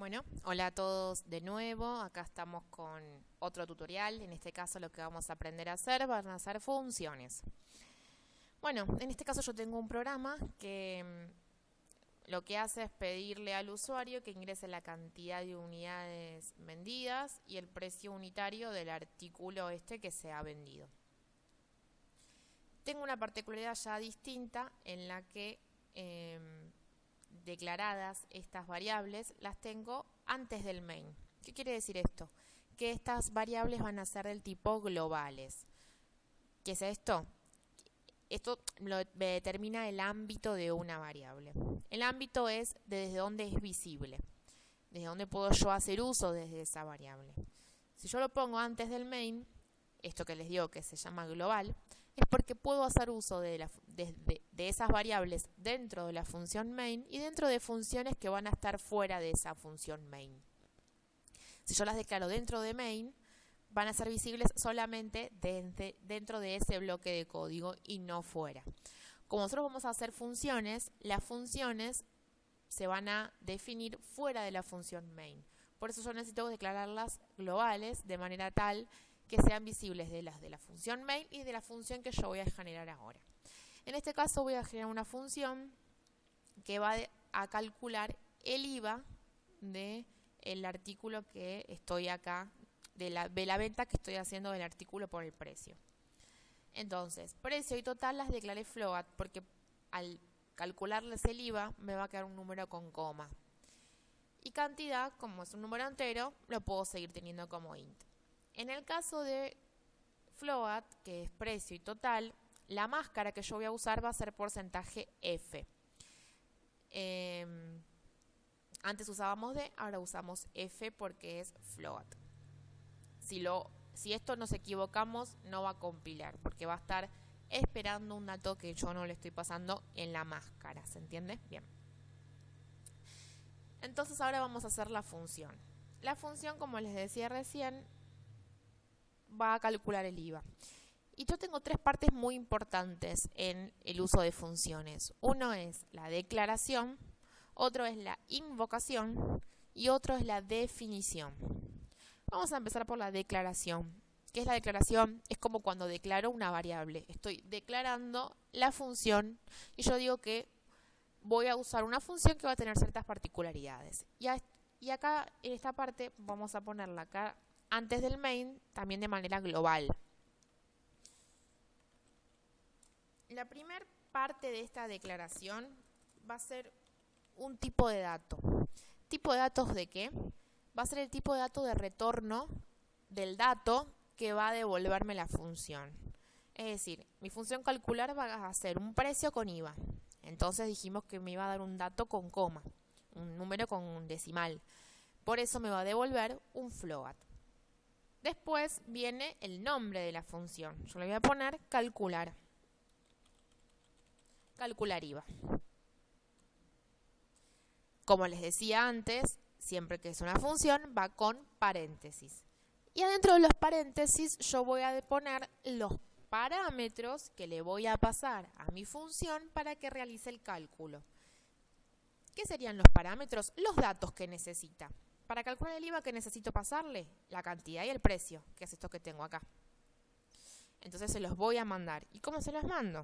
Bueno, hola a todos de nuevo, acá estamos con otro tutorial. En este caso lo que vamos a aprender a hacer van a ser funciones. Bueno, en este caso yo tengo un programa que lo que hace es pedirle al usuario que ingrese la cantidad de unidades vendidas y el precio unitario del artículo que se ha vendido. Tengo una particularidad ya distinta en la que declaradas estas variables las tengo antes del main. ¿Qué quiere decir esto? Que estas variables van a ser del tipo globales. ¿Qué es esto? Esto lo determina el ámbito de una variable. El ámbito es desde dónde es visible, desde dónde puedo yo hacer uso desde esa variable. Si yo lo pongo antes del main, esto que les digo que se llama global, es porque puedo hacer uso de esas variables dentro de la función main y dentro de funciones que van a estar fuera de esa función main. Si yo las declaro dentro de main, van a ser visibles solamente dentro de ese bloque de código y no fuera. Como nosotros vamos a hacer funciones, las funciones se van a definir fuera de la función main. Por eso yo necesito declararlas globales de manera tal que sean visibles de las de la función main y de la función que yo voy a generar ahora. En este caso voy a generar una función que va a calcular el IVA del artículo que estoy acá, de la venta que estoy haciendo del artículo por el precio. Entonces, precio y total las declaré float porque al calcularles el IVA me va a quedar un número con coma. Y cantidad, como es un número entero, lo puedo seguir teniendo como int. En el caso de float, que es precio y total, la máscara que yo voy a usar va a ser porcentaje F. Antes usábamos D, ahora usamos F porque es float. Si esto nos equivocamos, no va a compilar, porque va a estar esperando un dato que yo no le estoy pasando en la máscara. ¿Se entiende? Bien. Entonces ahora vamos a hacer la función. La función, como les decía recién, va a calcular el IVA. Y yo tengo tres partes muy importantes en el uso de funciones. Uno es la declaración, otro es la invocación y otro es la definición. Vamos a empezar por la declaración. ¿Qué es la declaración? Es como cuando declaro una variable. Estoy declarando la función y yo digo que voy a usar una función que va a tener ciertas particularidades. Y acá, en esta parte, vamos a ponerla acá antes del main, también de manera global. La primera parte de esta declaración va a ser un tipo de dato. ¿Tipo de datos de qué? Va a ser el tipo de dato de retorno del dato que va a devolverme la función. Es decir, mi función calcular va a ser un precio con IVA. Entonces dijimos que me iba a dar un dato con coma, un número con un decimal. Por eso me va a devolver un float. Después viene el nombre de la función. Yo le voy a poner calcular. Calcular IVA. Como les decía antes, siempre que es una función va con paréntesis. Y adentro de los paréntesis yo voy a poner los parámetros que le voy a pasar a mi función para que realice el cálculo. ¿Qué serían los parámetros? Los datos que necesita. Para calcular el IVA, ¿qué necesito pasarle? La cantidad y el precio, que es esto que tengo acá. Entonces se los voy a mandar. ¿Y cómo se los mando?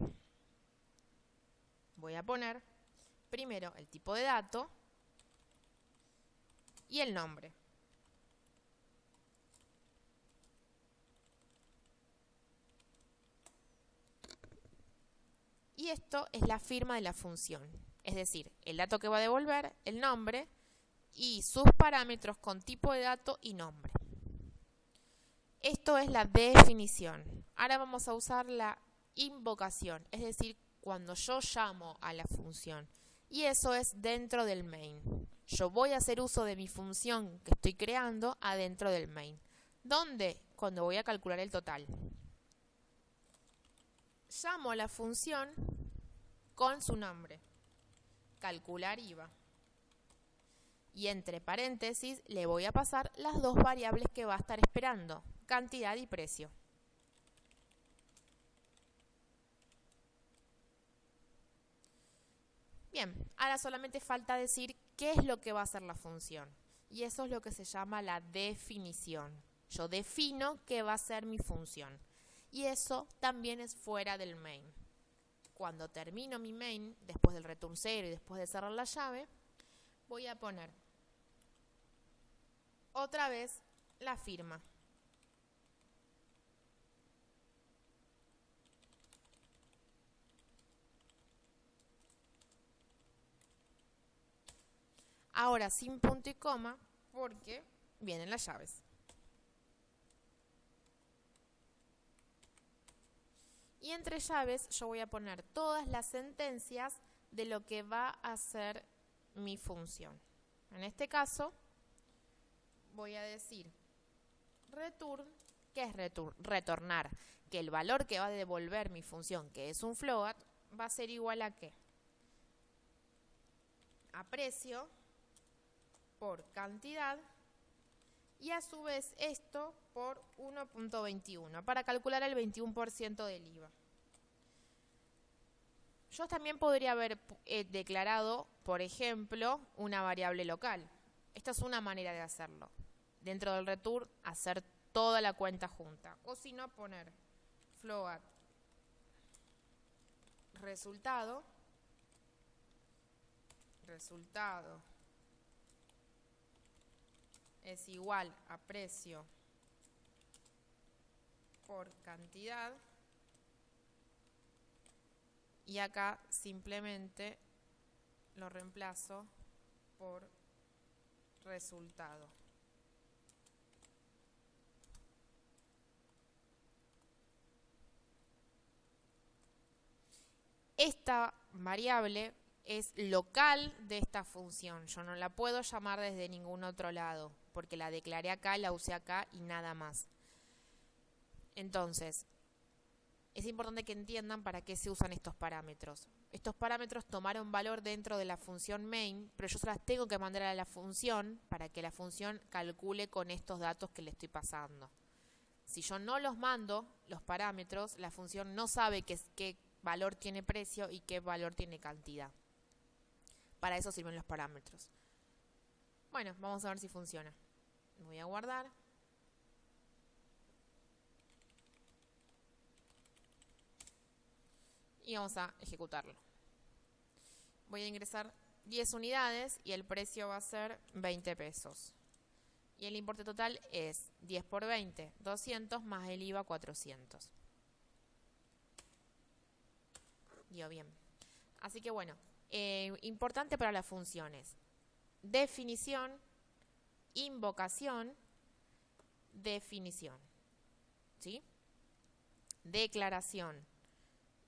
Voy a poner primero el tipo de dato y el nombre. Y esto es la firma de la función, es decir, el dato que va a devolver, el nombre y sus parámetros con tipo de dato y nombre. Esto es la definición. Ahora vamos a usar la invocación, es decir, cuando yo llamo a la función. Y eso es dentro del main. Yo voy a hacer uso de mi función que estoy creando adentro del main. ¿Dónde? Cuando voy a calcular el total. Llamo a la función con su nombre, calcular IVA. Y entre paréntesis le voy a pasar las dos variables que va a estar esperando, cantidad y precio. Bien, ahora solamente falta decir qué es lo que va a hacer la función. Y eso es lo que se llama la definición. Yo defino qué va a ser mi función. Y eso también es fuera del main. Cuando termino mi main, después del return 0 y después de cerrar la llave, voy a poner otra vez la firma. Ahora sin punto y coma porque vienen las llaves. Y entre llaves yo voy a poner todas las sentencias de lo que va a ser mi función. En este caso voy a decir return, ¿qué es return? Retornar, que el valor que va a devolver mi función, que es un float, va a ser igual a ¿qué? A precio por cantidad y a su vez esto por 1.21 para calcular el 21% del IVA. Yo también podría haber declarado, por ejemplo, una variable local. Esta es una manera de hacerlo. Dentro del return, hacer toda la cuenta junta. O si no, poner float resultado es igual a precio por cantidad y acá simplemente lo reemplazo por resultado. Esta variable es local de esta función. Yo no la puedo llamar desde ningún otro lado porque la declaré acá, la usé acá y nada más. Entonces, es importante que entiendan para qué se usan estos parámetros. Estos parámetros tomaron valor dentro de la función main, pero yo se las tengo que mandar a la función para que la función calcule con estos datos que le estoy pasando. Si yo no los mando, los parámetros, la función no sabe qué valor tiene precio y qué valor tiene cantidad. Para eso sirven los parámetros. Bueno, vamos a ver si funciona. Voy a guardar. Y vamos a ejecutarlo. Voy a ingresar 10 unidades y el precio va a ser 20 pesos. Y el importe total es 10 por 20, 200 más el IVA 400. Dio bien. Así que bueno, importante para las funciones. Definición, invocación, definición. ¿Sí? Declaración,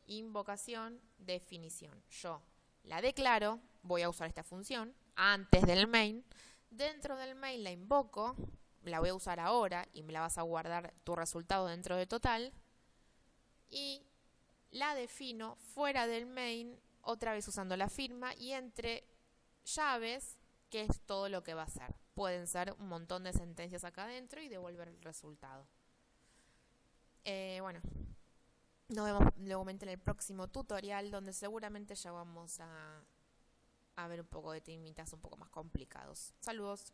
invocación, definición. Yo la declaro, voy a usar esta función antes del main. Dentro del main la invoco, la voy a usar ahora y me la vas a guardar tu resultado dentro de total. Y la defino fuera del main, otra vez usando la firma y entre llaves, que es todo lo que va a hacer. Pueden ser un montón de sentencias acá adentro y devolver el resultado. Bueno, nos vemos nuevamente en el próximo tutorial donde seguramente ya vamos a ver un poco de temitas un poco más complicados. Saludos.